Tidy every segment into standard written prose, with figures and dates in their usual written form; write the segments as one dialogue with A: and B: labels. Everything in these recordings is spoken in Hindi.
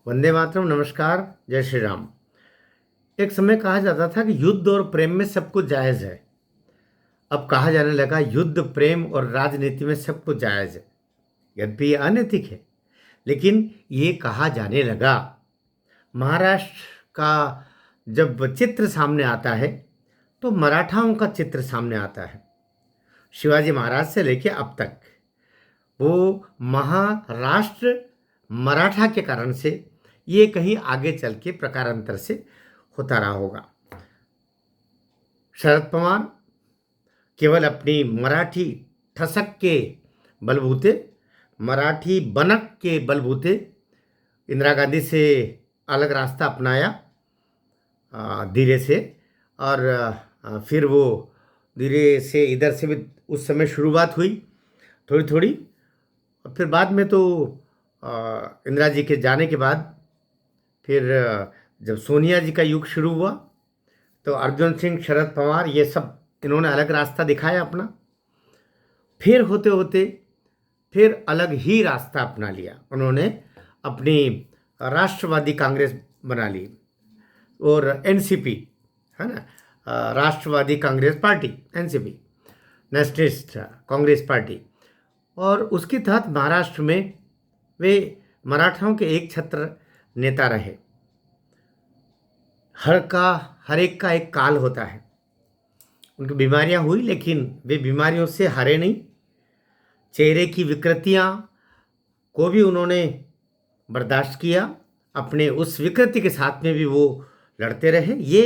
A: वंदे मातरम। नमस्कार। जय श्री राम। एक समय कहा जाता था कि युद्ध और प्रेम में सब कुछ जायज़ है। अब कहा जाने लगा युद्ध, प्रेम और राजनीति में सब कुछ जायज़ है। यद्यपि ये अनैतिक है, लेकिन ये कहा जाने लगा। महाराष्ट्र का जब चित्र सामने आता है तो मराठाओं का चित्र सामने आता है। शिवाजी महाराज से लेके अब तक वो महाराष्ट्र मराठा के कारण से ये कहीं आगे चल के प्रकारांतर से होता रहा होगा। शरद पवार केवल अपनी मराठी ठसक के बलबूते, मराठी बनक के बलबूते इंदिरा गांधी से अलग रास्ता अपनाया धीरे से। और फिर वो धीरे से इधर से भी उस समय शुरुआत हुई थोड़ी थोड़ी। और फिर बाद में तो इंदिरा जी के जाने के बाद फिर जब सोनिया जी का युग शुरू हुआ तो अर्जुन सिंह, शरद पवार, ये सब इन्होंने अलग रास्ता दिखाया अपना। फिर होते होते फिर अलग ही रास्ता अपना लिया उन्होंने, अपनी राष्ट्रवादी कांग्रेस बना ली और एनसीपी, है ना, Rashtravadi Congress Party, NCP, Nationalist Congress Party. और उसके तहत महाराष्ट्र में वे मराठाओं के एक छत्र नेता रहे। हर एक का एक काल होता है। उनकी बीमारियां हुई लेकिन वे बीमारियों से हारे नहीं। चेहरे की विकृतियां को भी उन्होंने बर्दाश्त किया। अपने उस विकृति के साथ में भी वो लड़ते रहे। ये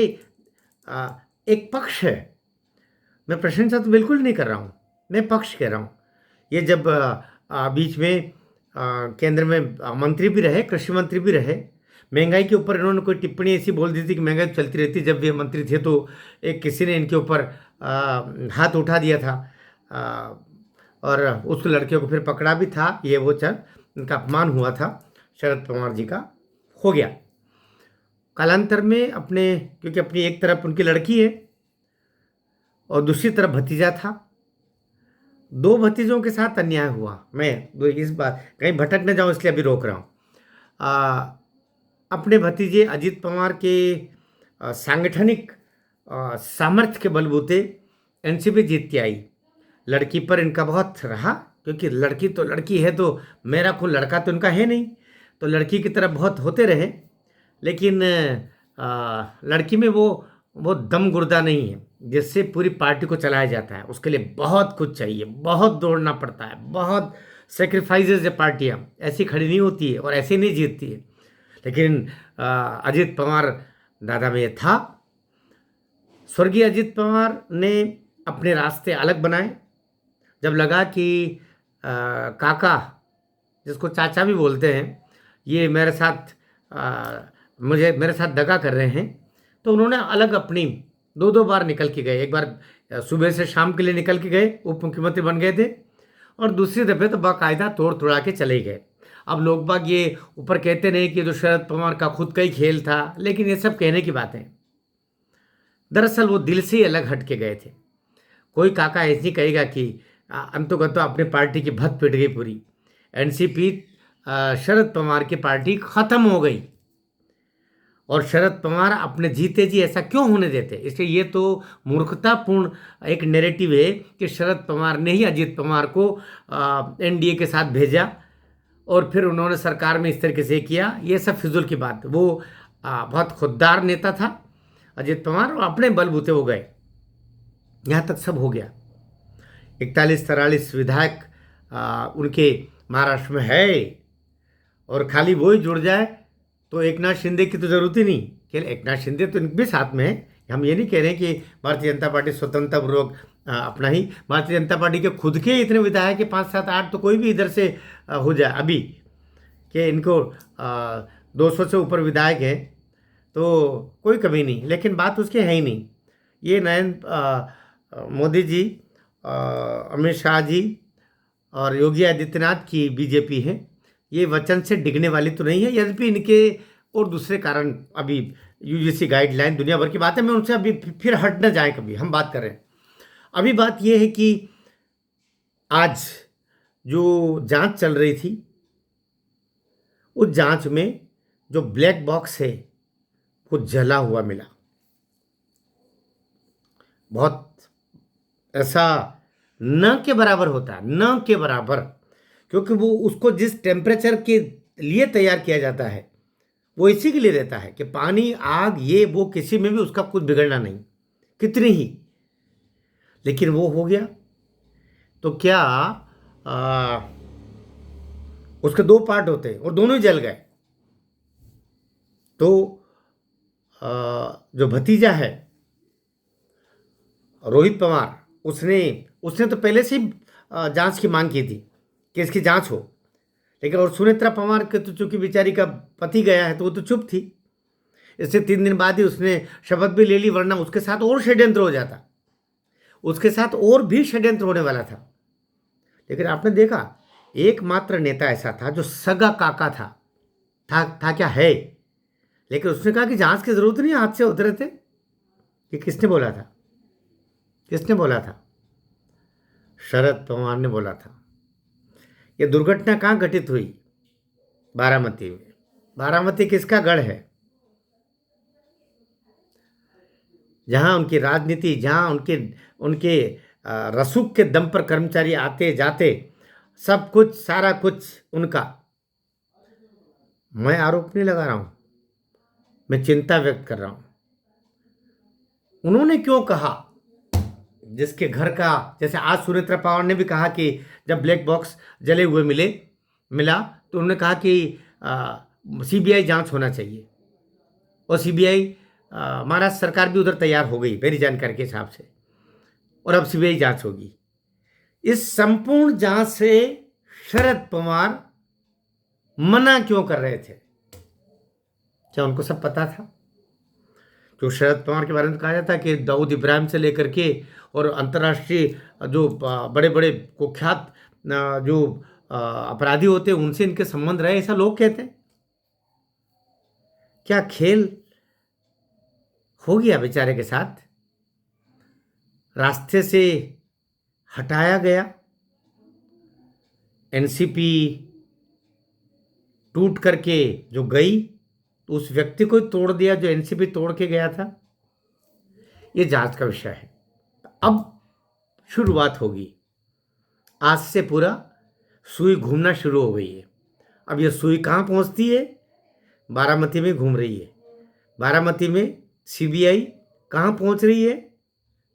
A: एक पक्ष है। मैं प्रशंसा तो बिल्कुल नहीं कर रहा हूँ, मैं पक्ष कह रहा हूँ। ये जब बीच में केंद्र में मंत्री भी रहे, कृषि मंत्री भी रहे, महंगाई के ऊपर इन्होंने कोई टिप्पणी ऐसी बोल दी थी कि महंगाई चलती रहती। जब ये मंत्री थे तो एक किसी ने इनके ऊपर हाथ उठा दिया था और उस लड़के को फिर पकड़ा भी था। ये वो चल इनका अपमान हुआ था, शरद पवार जी का हो गया। कालांतर में क्योंकि अपनी एक तरफ उनकी लड़की है और दूसरी तरफ भतीजा था, दो भतीजों के साथ अन्याय हुआ। मैं इस बात कहीं भटक न जाऊं इसलिए अभी रोक रहा हूँ। अपने भतीजे अजित पवार के सांगठनिक सामर्थ्य के बलबूते एनसीपी जीत के आई। लड़की पर इनका बहुत रहा, क्योंकि लड़की तो लड़की है, तो मेरा कोई लड़का तो इनका है नहीं, तो लड़की की तरफ बहुत होते रहे। लेकिन लड़की में वो दम गुर्दा नहीं है जिससे पूरी पार्टी को चलाया जाता है। उसके लिए बहुत कुछ चाहिए, बहुत दौड़ना पड़ता है, बहुत सेक्रीफाइसेस है। पार्टियाँ ऐसी खड़ी नहीं होती है और ऐसे नहीं जीतती है। लेकिन अजित पवार दादा में ये था। स्वर्गीय अजित पवार ने अपने रास्ते अलग बनाए। जब लगा कि काका, जिसको चाचा भी बोलते हैं, ये मेरे साथ दगा कर रहे हैं, तो उन्होंने अलग अपनी दो बार निकल के गए। एक बार सुबह से शाम के लिए निकल के गए, उप मुख्यमंत्री बन गए थे, और दूसरी दफे तो बाकायदा तोड़ा के चले गए। अब लोग बाग ये ऊपर कहते नहीं कि जो शरद पवार का खुद का ही खेल था, लेकिन ये सब कहने की बातें। दरअसल वो दिल से ही अलग हट के गए थे। कोई काका ऐसी कहेगा कि अंतोगत अपने पार्टी की भत पिट गई पूरी, एनसीपी शरद पवार की पार्टी खत्म हो गई, और शरद पवार अपने जीते जी ऐसा क्यों होने देते। इसलिए ये तो मूर्खतापूर्ण एक नैरेटिव है कि शरद पवार ने ही अजित पवार को एनडीए के साथ भेजा और फिर उन्होंने सरकार में इस तरीके से किया। ये सब फिजूल की बात। वो बहुत खुददार नेता था अजित पवार, और अपने बलबूते हो गए। यहाँ तक सब हो गया। 41-43 विधायक उनके महाराष्ट्र में है, और खाली वो ही जुड़ जाए तो एकनाथ शिंदे की तो जरूरत ही नहीं। केवल एकनाथ शिंदे तो इनके भी साथ में है। हम ये नहीं कह रहे हैं कि भारतीय जनता पार्टी स्वतंत्रपूर्वक अपना ही, भारतीय जनता पार्टी के खुद के इतने विधायक है 5, 7, 8, तो कोई भी इधर से हो जाए अभी कि इनको 200 से ऊपर विधायक है तो कोई कमी नहीं। लेकिन बात उसके है ही नहीं। ये नरेंद्र मोदी जी, अमित शाह जी और योगी आदित्यनाथ की बीजेपी है। ये वचन से डिगने वाली तो नहीं है, यद्यपि इनके और दूसरे कारण, अभी यूजीसी गाइडलाइन दुनिया भर की बात है, मैं उनसे अभी फिर हट न जाए। कभी हम बात कर रहे हैं, अभी बात यह है कि आज जो जांच चल रही थी, उस जांच में जो ब्लैक बॉक्स है वो जला हुआ मिला। बहुत ऐसा न के बराबर होता है, न के बराबर, क्योंकि वो उसको जिस टेम्परेचर के लिए तैयार किया जाता है वो इसी के लिए रहता है कि पानी, आग, ये वो किसी में भी उसका कुछ बिगड़ना नहीं, कितनी ही। लेकिन वो हो गया तो क्या, आ, उसके दो पार्ट होते हैं और दोनों ही जल गए। तो आ, जो भतीजा है रोहित पवार, उसने उसने तो पहले से ही जांच की मांग की थी कि इसकी जांच हो। लेकिन और सुनेत्रा पवार के तो चूंकि बेचारी का पति गया है तो वो तो चुप थी। इससे 3 दिन बाद ही उसने शपथ भी ले ली, वरना उसके साथ और षड्यंत्र हो जाता, उसके साथ और भी षड्यंत्र होने वाला था। लेकिन आपने देखा एकमात्र नेता ऐसा था जो सगा काका था क्या है। लेकिन उसने कहा कि जांच की जरूरत नहीं, हाथ से होते रहते। ये किसने बोला था? किसने बोला था? शरद पवार ने बोला था। ये दुर्घटना कहाँ घटित हुई? बारामती में। बारामती किसका गढ़ है? जहां उनकी राजनीति, जहां उनके उनके रसूख के दम पर कर्मचारी आते जाते, सब कुछ, सारा कुछ उनका। मैं आरोप नहीं लगा रहा हूं, मैं चिंता व्यक्त कर रहा हूं। उन्होंने क्यों कहा? जिसके घर का, जैसे आज सुनेत्रा पवार ने भी कहा कि जब ब्लैक बॉक्स जले हुए मिला तो उन्होंने कहा कि सीबीआई जांच होना चाहिए। और सीबीआई, महाराष्ट्र सरकार भी उधर तैयार हो गई मेरी जानकारी के हिसाब से, और अब सीबीआई जांच होगी। इस संपूर्ण जांच से शरद पवार मना क्यों कर रहे थे? क्या उनको सब पता था? जो शरद पवार के बारे में कहा जाता है कि दाऊद इब्राहिम से लेकर के और अंतर्राष्ट्रीय जो बड़े बड़े कुख्यात जो अपराधी होते हैं उनसे इनके संबंध रहे, ऐसा लोग कहते हैं। क्या खेल हो गया बेचारे के साथ? रास्ते से हटाया गया, एनसीपी टूट करके जो गई तो उस व्यक्ति को तोड़ दिया जो एनसीपी तोड़ के गया था। ये जांच का विषय है। अब शुरुआत होगी। आज से पूरा सुई घूमना शुरू हो गई है। अब ये सुई कहाँ पहुँचती है? बारामती में घूम रही है। बारामती में सीबीआई कहाँ पहुँच रही है,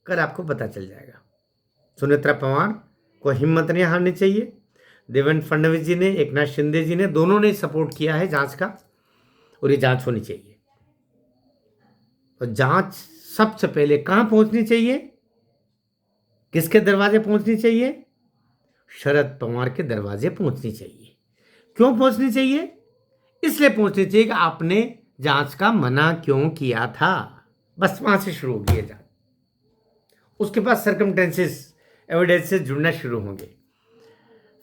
A: कल आपको पता चल जाएगा। सुनेत्रा पवार को हिम्मत नहीं हारनी चाहिए। देवेंद्र फडणवीस जी ने, एकनाथ शिंदे जी ने, दोनों ने सपोर्ट किया है जांच का, और ये जांच होनी चाहिए। तो जांच सबसे पहले कहाँ पहुँचनी चाहिए? किसके दरवाजे पहुँचनी चाहिए? शरद पवार के दरवाजे पहुँचनी चाहिए। क्यों पहुँचनी चाहिए? इसलिए पहुँचनी चाहिए कि आपने जांच का मना क्यों किया था। बस वहाँ से शुरू होगी ये जांच। उसके बाद सर्कमस्टेंसेस, एविडेंसेस जुड़ना शुरू होंगे।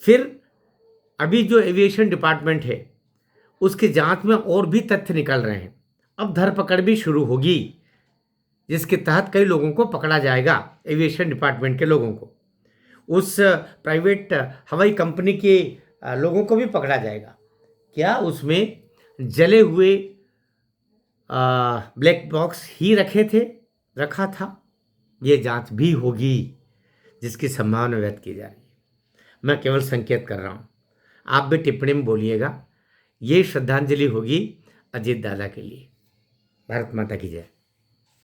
A: फिर अभी जो एविएशन डिपार्टमेंट है उसकी जांच में और भी तथ्य निकल रहे हैं। अब धरपकड़ भी शुरू होगी, जिसके तहत कई लोगों को पकड़ा जाएगा, एविएशन डिपार्टमेंट के लोगों को। उस प्राइवेट हवाई कंपनी के लोगों को भी पकड़ा जाएगा। क्या उसमें जले हुए ब्लैक बॉक्स ही रखा था? ये जांच भी होगी, जिसकी संभावना व्यक्त की जा रही है। मैं केवल संकेत कर रहा हूँ, आप भी टिप्पणी में बोलिएगा। ये श्रद्धांजलि होगी अजीत दादा के लिए। भारत माता की जय।